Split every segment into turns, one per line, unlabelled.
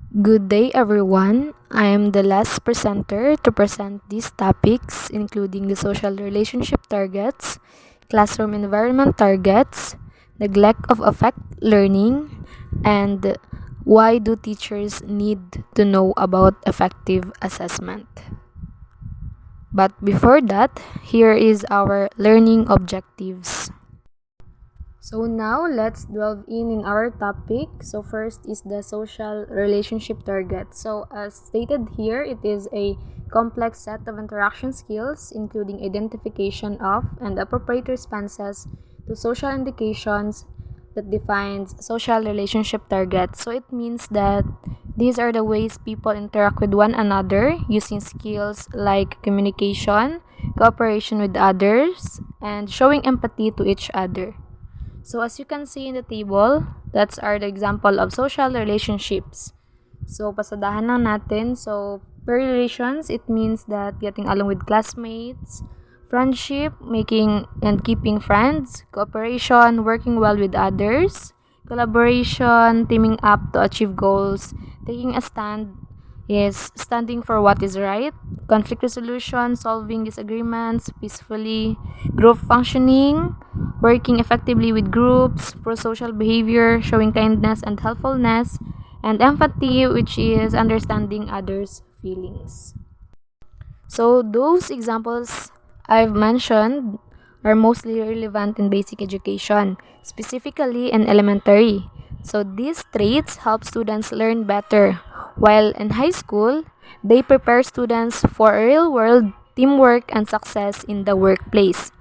Good day, everyone. I am the last presenter to present these topics, including the social relationship targets, classroom environment targets, neglect of affect learning, and why do teachers need to know about effective assessment. But before that, here is our learning objectives. So now let's delve in our topic. So first is the social relationship target. So as stated here, it is a complex set of interaction skills including identification of and appropriate responses to social indications that defines social relationship targets. So it means that these are the ways people interact with one another using skills like communication, cooperation with others, and showing empathy to each other. So as you can see in the table, that's are the example of social relationships. So pasadahan lang natin. So per relations, it means that getting along with classmates, friendship, making and keeping friends, cooperation, working well with others, collaboration, teaming up to achieve goals, taking a stand is standing for what is right, conflict resolution, solving disagreements peacefully, group functioning, working effectively with groups, pro-social behavior, showing kindness and helpfulness, and empathy, which is understanding others' feelings. So those examples I've mentioned are mostly relevant in basic education, specifically in elementary. So these traits help students learn better, while in high school, they prepare students for real-world teamwork and success in the workplace.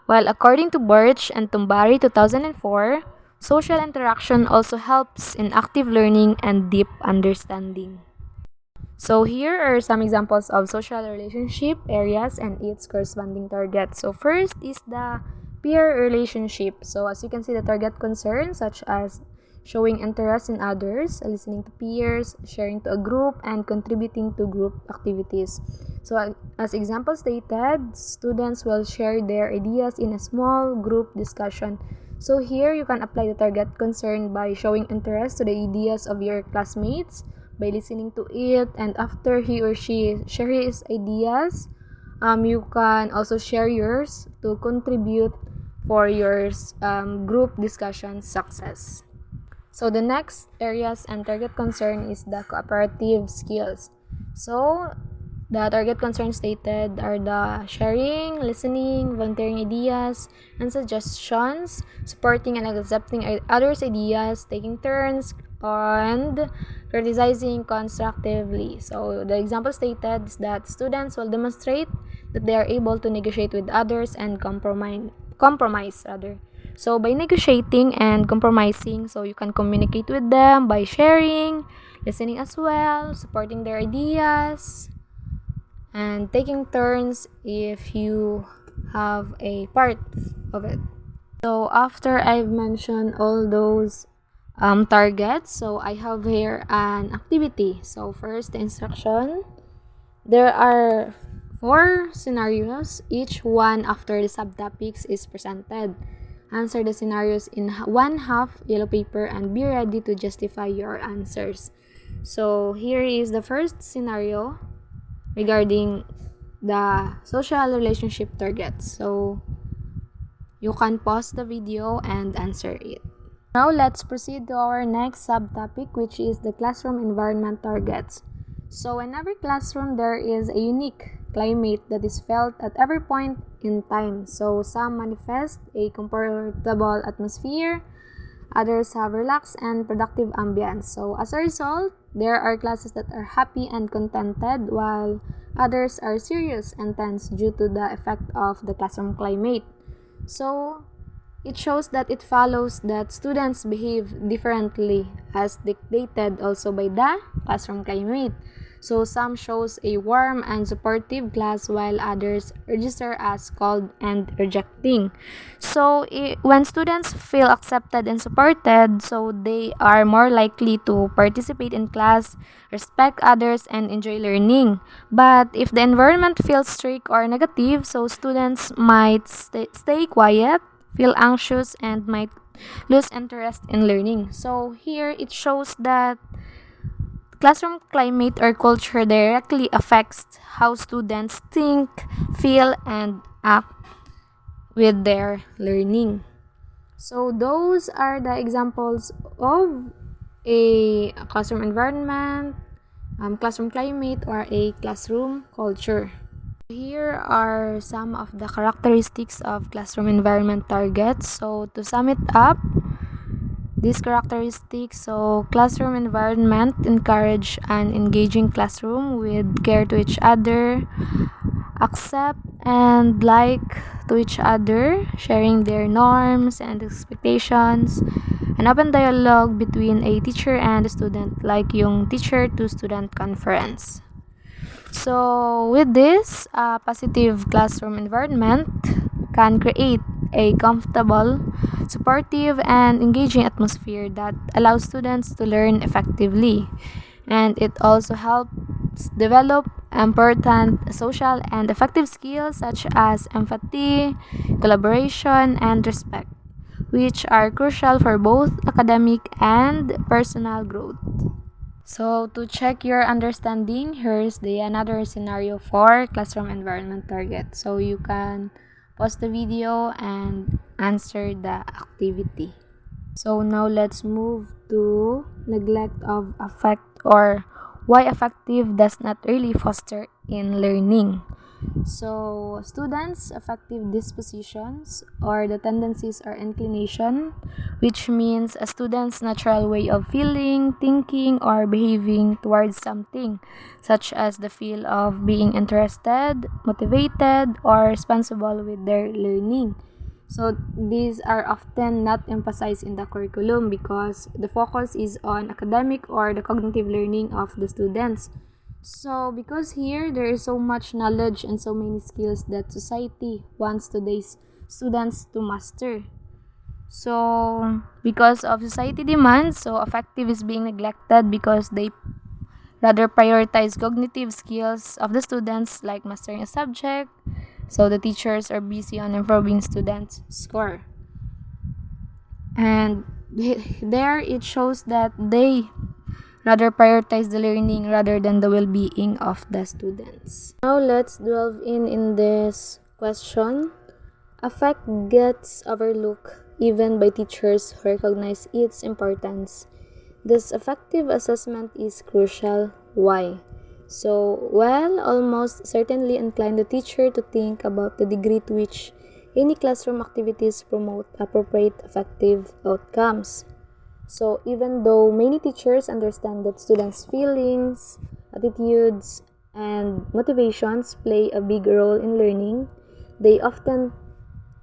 While according to Birch and Tumbari 2004, social interaction also helps in active learning and deep understanding. So here are some examples of social relationship areas and its corresponding targets. So first is the peer relationship. So as you can see, the target concerns such as showing interest in others, listening to peers, sharing to a group, and contributing to group activities. So as example stated, students will share their ideas in a small group discussion. So here you can apply the target concern by showing interest to the ideas of your classmates, by listening to it, and after he or she share his ideas, you can also share yours to contribute for your group discussion success. So the next areas and target concern is the cooperative skills. So the target concern stated are the sharing, listening, volunteering ideas and suggestions, supporting and accepting others' ideas, taking turns, and criticizing constructively. So the example stated is that students will demonstrate that they are able to negotiate with others and compromise rather. So by negotiating and compromising, so you can communicate with them by sharing, listening as well, supporting their ideas, and taking turns if you have a part of it. So after I've mentioned all those targets, so I have here an activity. So first, the instruction. There are 4 scenarios. Each one after the subtopics is presented. Answer the scenarios in one half yellow paper and be ready to justify your answers. So here is the first scenario regarding the social relationship targets. So you can pause the video and answer it. Now let's proceed to our next subtopic, which is the classroom environment targets. So in every classroom, there is a unique climate that is felt at every point in time. So some manifest a comfortable atmosphere, others have relaxed and productive ambience. So as a result, there are classes that are happy and contented, while others are serious and tense due to the effect of the classroom climate. So it shows that it follows that students behave differently as dictated also by the classroom climate. So some shows a warm and supportive class while others register as cold and rejecting. So when students feel accepted and supported, so they are more likely to participate in class, respect others, and enjoy learning. But if the environment feels strict or negative, so students might stay quiet, feel anxious, and might lose interest in learning. So here it shows that classroom climate or culture directly affects how students think, feel, and act with their learning. So those are the examples of a classroom environment, classroom climate, or a classroom culture. Here are some of the characteristics of classroom environment targets. So to sum it up, these characteristics, so classroom environment encourage an engaging classroom with care to each other, accept and like to each other, sharing their norms and expectations, an open dialogue between a teacher and a student, like yung teacher to student conference. So with this, a positive classroom environment can create a comfortable, supportive, and engaging atmosphere that allows students to learn effectively. And it also helps develop important social and effective skills such as empathy, collaboration, and respect, which are crucial for both academic and personal growth. So to check your understanding, here's the another scenario for classroom environment target. So you can pause the video and answer the activity. So now let's move to neglect of affect, or why effective does not really foster in learning. So students' affective dispositions or the tendencies or inclination, which means a student's natural way of feeling, thinking, or behaving towards something, such as the feel of being interested, motivated, or responsible with their learning. So these are often not emphasized in the curriculum because the focus is on academic or the cognitive learning of the students. So because here there is so much knowledge and so many skills that society wants today's students to master. So because of society demands, so affective is being neglected because they rather prioritize cognitive skills of the students like mastering a subject. So the teachers are busy on improving students' score. And there it shows that they rather prioritize the learning rather than the well-being of the students. Now let's delve in this question. Affect gets overlooked even by teachers who recognize its importance. This affective assessment is crucial. Why? So, well, almost certainly incline the teacher to think about the degree to which any classroom activities promote appropriate affective outcomes. So, even though many teachers understand that students' feelings, attitudes, and motivations play a big role in learning, they often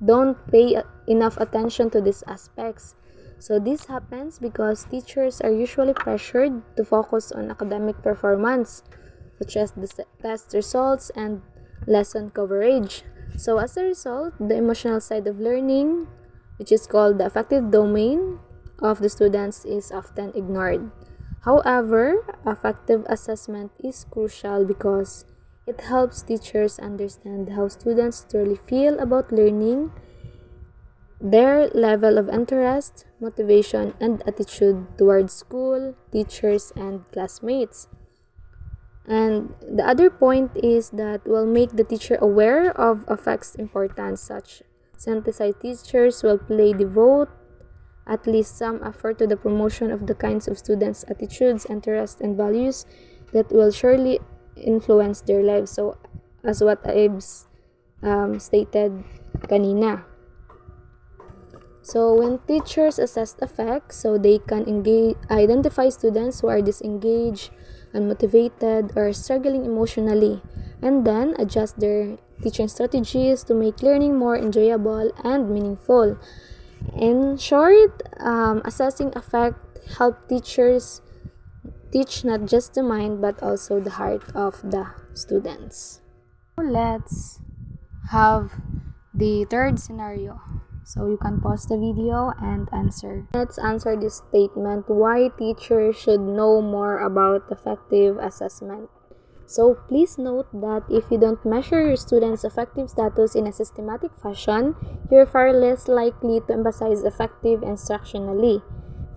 don't pay enough attention to these aspects. So, this happens because teachers are usually pressured to focus on academic performance, such as the test results and lesson coverage. So, as a result, the emotional side of learning, which is called the affective domain of the students, is often ignored. However, affective assessment is crucial because it helps teachers understand how students truly feel about learning, their level of interest, motivation, and attitude towards school, teachers, and classmates. And the other point is that will make the teacher aware of affect's importance. Such synthesized teachers will devote at least some effort to the promotion of the kinds of students' attitudes, interests, and values that will surely influence their lives. So, as what I've stated kanina. So, when teachers assess effects, so they can identify students who are disengaged, unmotivated, or struggling emotionally, and then adjust their teaching strategies to make learning more enjoyable and meaningful. In short, assessing affect help teachers teach not just the mind but also the heart of the students. Let's have the third scenario. So you can pause the video and answer. Let's answer this statement. Why teachers should know more about effective assessment. So please note that if you don't measure your students' affective status in a systematic fashion, you're far less likely to emphasize effective instructionally.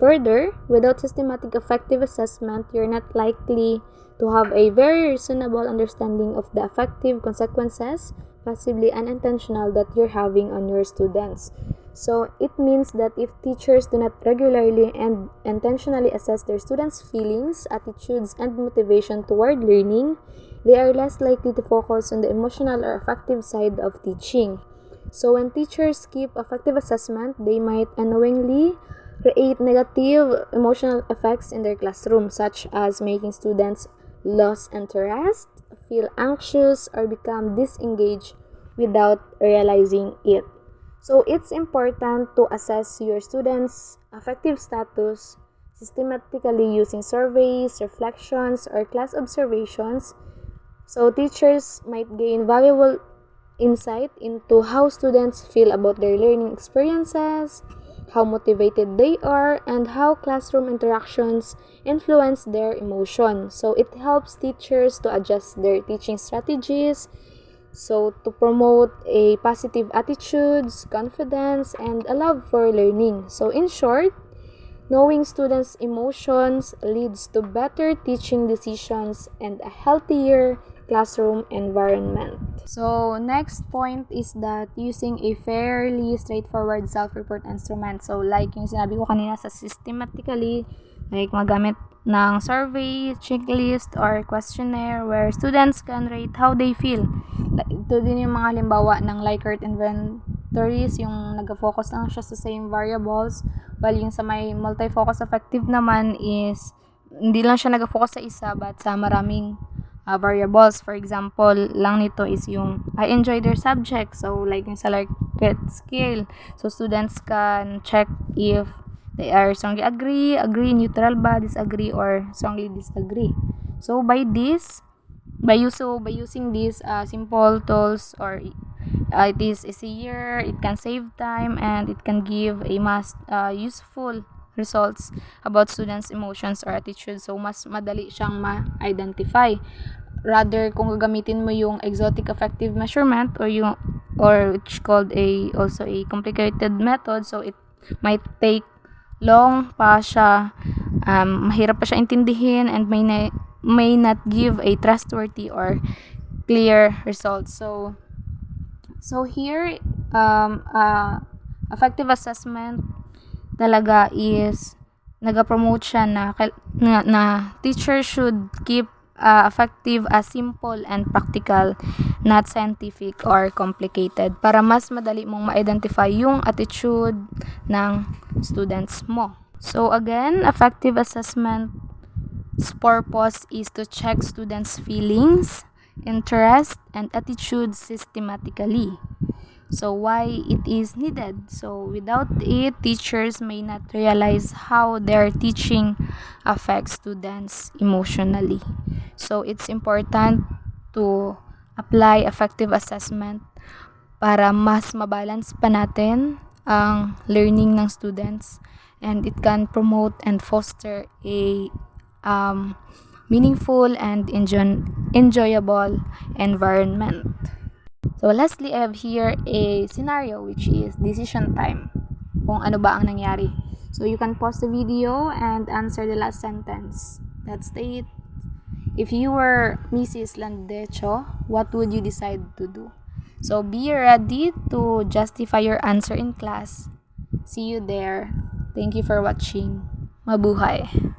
Further, without systematic effective assessment, you're not likely to have a very reasonable understanding of the effective consequences, possibly unintentional, that you're having on your students. So it means that if teachers do not regularly and intentionally assess their students' feelings, attitudes, and motivation toward learning, they are less likely to focus on the emotional or affective side of teaching. So when teachers skip effective assessment, they might unknowingly create negative emotional effects in their classroom, such as making students lose interest, feel anxious, or become disengaged without realizing it. So it's important to assess your students' affective status systematically using surveys, reflections, or class observations. So teachers might gain valuable insight into how students feel about their learning experiences, how motivated they are, and how classroom interactions influence their emotion. So it helps teachers to adjust their teaching strategies, so to promote a positive attitudes, confidence, and a love for learning. So in short, knowing students' emotions leads to better teaching decisions and a healthier classroom environment. So next point is that using a fairly straightforward self-report instrument. So like yung sinabi ko kanina sa systematically, like magamit ng survey, checklist, or questionnaire where students can rate how they feel. Ito din yung mga halimbawa ng Likert inventories, yung nag-focus lang siya sa same variables, while yung sa may multi-focus affective naman is hindi lang siya nag-focus sa isa but sa maraming variables. For example, lang nito is yung I enjoy their subject. So like yung sa Likert scale, so students can check if they are strongly agree, neutral ba, disagree, or strongly disagree. So by using these simple tools, or it is easier, it can save time, and it can give a useful results about students' emotions or attitudes. So mas madali siyang ma-identify. Rather kung gagamitin mo yung exotic affective measurement or which called also a complicated method, so it might take long pa siya, mahirap pa siya intindihin, and may not give a trustworthy or clear results. So here, effective assessment talaga is nag-promote siya na teacher should keep effective as simple and practical, not scientific or complicated, para mas madali mong ma-identify yung attitude ng students mo. So again, effective assessment's purpose is to check students' feelings, interest, and attitude systematically. So why it is needed? So without it, teachers may not realize how their teaching affects students emotionally. So it's important to apply effective assessment para mas mabalance pa natin ang learning ng students, and it can promote and foster a meaningful and enjoyable environment. So lastly, I have here a scenario which is decision time. Kung ano ba ang nangyari. So you can pause the video and answer the last sentence. That state, if you were Mrs. Landecho, what would you decide to do? So be ready to justify your answer in class. See you there. Thank you for watching. Mabuhay!